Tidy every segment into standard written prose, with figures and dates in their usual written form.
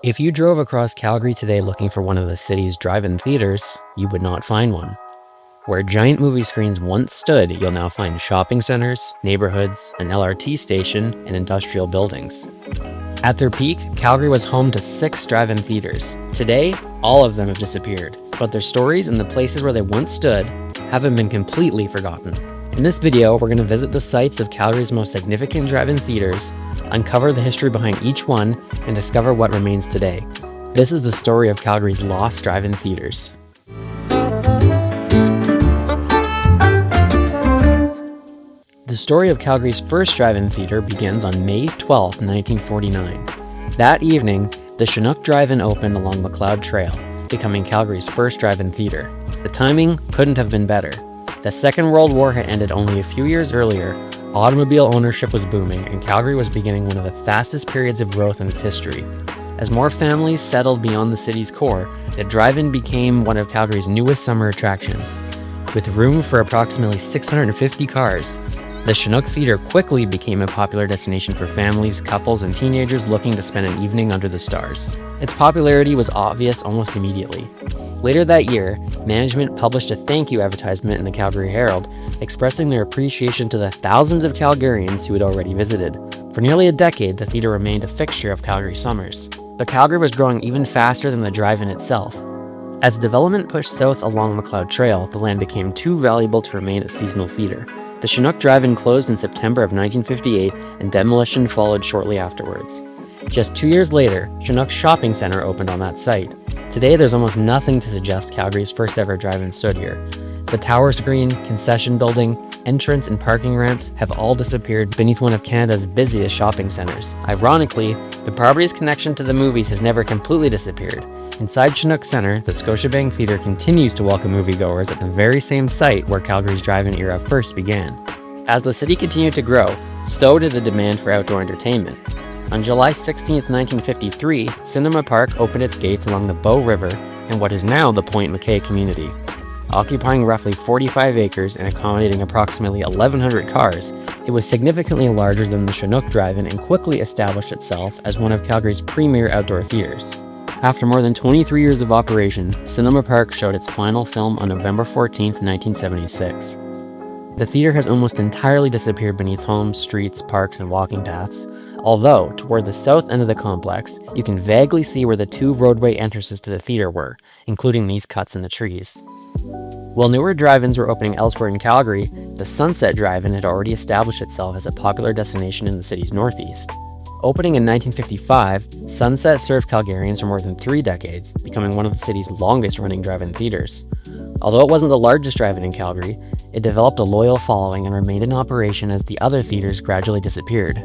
If you drove across Calgary today looking for one of the city's drive-in theaters, you would not find one. Where giant movie screens once stood, you'll now find shopping centers, neighborhoods, an LRT station, and industrial buildings. At their peak, Calgary was home to 6 drive-in theaters. Today, all of them have disappeared, but their stories and the places where they once stood haven't been completely forgotten. In this video, we're going to visit the sites of Calgary's most significant drive-in theaters, uncover the history behind each one, and discover what remains today. This is the story of Calgary's lost drive-in theaters. The story of Calgary's first drive-in theater begins on May 12, 1949. That evening, the Chinook Drive-In opened along McLeod Trail, becoming Calgary's first drive-in theater. The timing couldn't have been better. The Second World War had ended only a few years earlier, automobile ownership was booming, and Calgary was beginning one of the fastest periods of growth in its history. As more families settled beyond the city's core, the drive-in became one of Calgary's newest summer attractions. With room for approximately 650 cars, the Chinook Theatre quickly became a popular destination for families, couples, and teenagers looking to spend an evening under the stars. Its popularity was obvious almost immediately. Later that year, management published a thank you advertisement in the Calgary Herald, expressing their appreciation to the thousands of Calgarians who had already visited. For nearly a decade, the theatre remained a fixture of Calgary summers. But Calgary was growing even faster than the drive-in itself. As development pushed south along McLeod Trail, the land became too valuable to remain a seasonal theatre. The Chinook Drive-In closed in September of 1958, and demolition followed shortly afterwards. Just 2 years later, Chinook Shopping Centre opened on that site. Today, there's almost nothing to suggest Calgary's first ever drive-in stood here. The tower screen, concession building, entrance and parking ramps have all disappeared beneath one of Canada's busiest shopping centres. Ironically, the property's connection to the movies has never completely disappeared. Inside Chinook Centre, the Scotiabank Theatre continues to welcome moviegoers at the very same site where Calgary's drive-in era first began. As the city continued to grow, so did the demand for outdoor entertainment. On July 16, 1953, Cinema Park opened its gates along the Bow River in what is now the Point McKay community. Occupying roughly 45 acres and accommodating approximately 1,100 cars, it was significantly larger than the Chinook Drive-In and quickly established itself as one of Calgary's premier outdoor theaters. After more than 23 years of operation, Cinema Park showed its final film on November 14, 1976. The theater has almost entirely disappeared beneath homes, streets, parks, and walking paths, although toward the south end of the complex, you can vaguely see where the 2 roadway entrances to the theater were, including these cuts in the trees. While newer drive-ins were opening elsewhere in Calgary, the Sunset Drive-In had already established itself as a popular destination in the city's northeast. Opening in 1955, Sunset served Calgarians for more than 3 decades, becoming one of the city's longest-running drive-in theaters. Although it wasn't the largest drive-in in Calgary, it developed a loyal following and remained in operation as the other theaters gradually disappeared.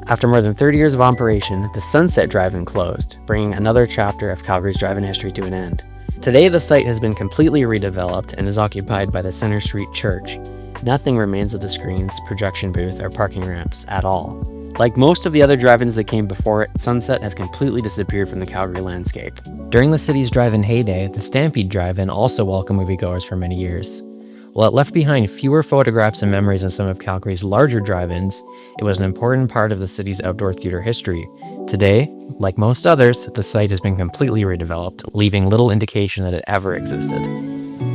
After more than 30 years of operation, the Sunset Drive-In closed, bringing another chapter of Calgary's drive-in history to an end. Today, the site has been completely redeveloped and is occupied by the Center Street Church. Nothing remains of the screens, projection booth, or parking ramps at all. Like most of the other drive-ins that came before it, Sunset has completely disappeared from the Calgary landscape. During the city's drive-in heyday, the Stampede Drive-In also welcomed moviegoers for many years. While it left behind fewer photographs and memories than some of Calgary's larger drive-ins, it was an important part of the city's outdoor theater history. Today, like most others, the site has been completely redeveloped, leaving little indication that it ever existed.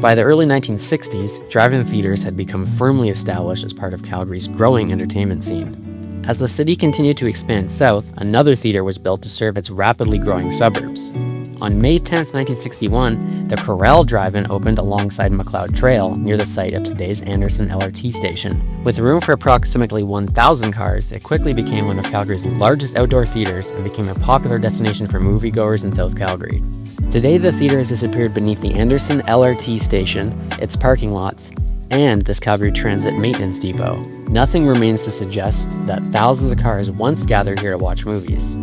By the early 1960s, drive-in theaters had become firmly established as part of Calgary's growing entertainment scene. As the city continued to expand south, another theater was built to serve its rapidly growing suburbs. On May 10, 1961, the Corral Drive-In opened alongside McLeod Trail near the site of today's Anderson LRT station. With room for approximately 1,000 cars, it quickly became one of Calgary's largest outdoor theaters and became a popular destination for moviegoers in South Calgary. Today, the theater has disappeared beneath the Anderson LRT station, its parking lots, and this Calgary Transit maintenance depot. Nothing remains to suggest that thousands of cars once gathered here to watch movies.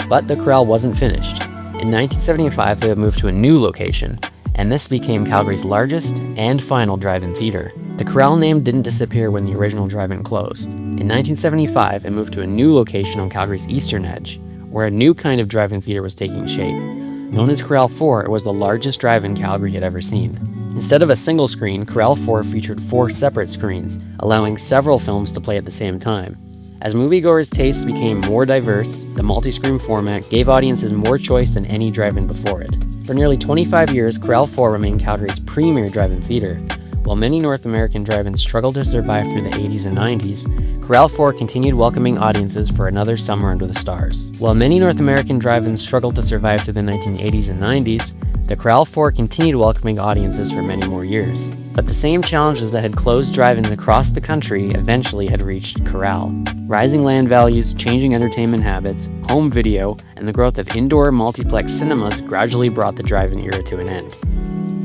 But the Corral wasn't finished. In 1975, it moved to a new location, and this became Calgary's largest and final drive-in theater. The Corral name didn't disappear when the original drive-in closed. In 1975, it moved to a new location on Calgary's eastern edge, where a new kind of drive-in theater was taking shape. Known as Corral 4, it was the largest drive-in Calgary had ever seen. Instead of a single screen, Corral 4 featured 4 separate screens, allowing several films to play at the same time. As moviegoers' tastes became more diverse, the multi-screen format gave audiences more choice than any drive-in before it. For nearly 25 years, Corral 4 remained Calgary's premier drive-in theater. While many North American drive-ins struggled to survive through the 80s and 90s, Corral 4 continued welcoming audiences for another summer under the stars. While many North American drive-ins struggled to survive through the 1980s and 90s, the Corral 4 continued welcoming audiences for many more years. But the same challenges that had closed drive-ins across the country eventually had reached Corral. Rising land values, changing entertainment habits, home video, and the growth of indoor multiplex cinemas gradually brought the drive-in era to an end.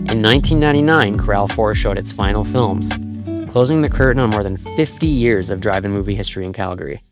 In 1999, Corral 4 showed its final films, closing the curtain on more than 50 years of drive-in movie history in Calgary.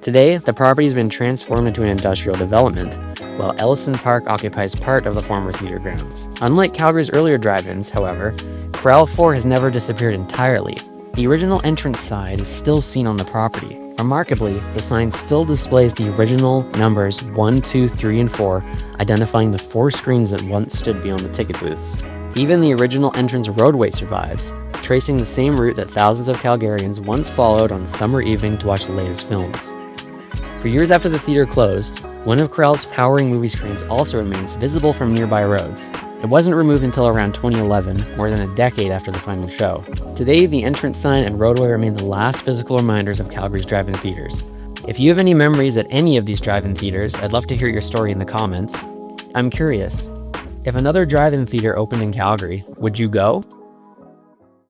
Today, the property has been transformed into an industrial development, while Ellison Park occupies part of the former theater grounds. Unlike Calgary's earlier drive-ins, however, Corral 4 has never disappeared entirely. The original entrance sign is still seen on the property. Remarkably, the sign still displays the original numbers 1, 2, 3, and 4, identifying the 4 screens that once stood beyond the ticket booths. Even the original entrance roadway survives, tracing the same route that thousands of Calgarians once followed on summer evening to watch the latest films. For years after the theater closed, one of Corral's towering movie screens also remains visible from nearby roads. It wasn't removed until around 2011, more than a decade after the final show. Today, the entrance sign and roadway remain the last physical reminders of Calgary's drive-in theaters. If you have any memories at any of these drive-in theaters, I'd love to hear your story in the comments. I'm curious, if another drive-in theater opened in Calgary, would you go?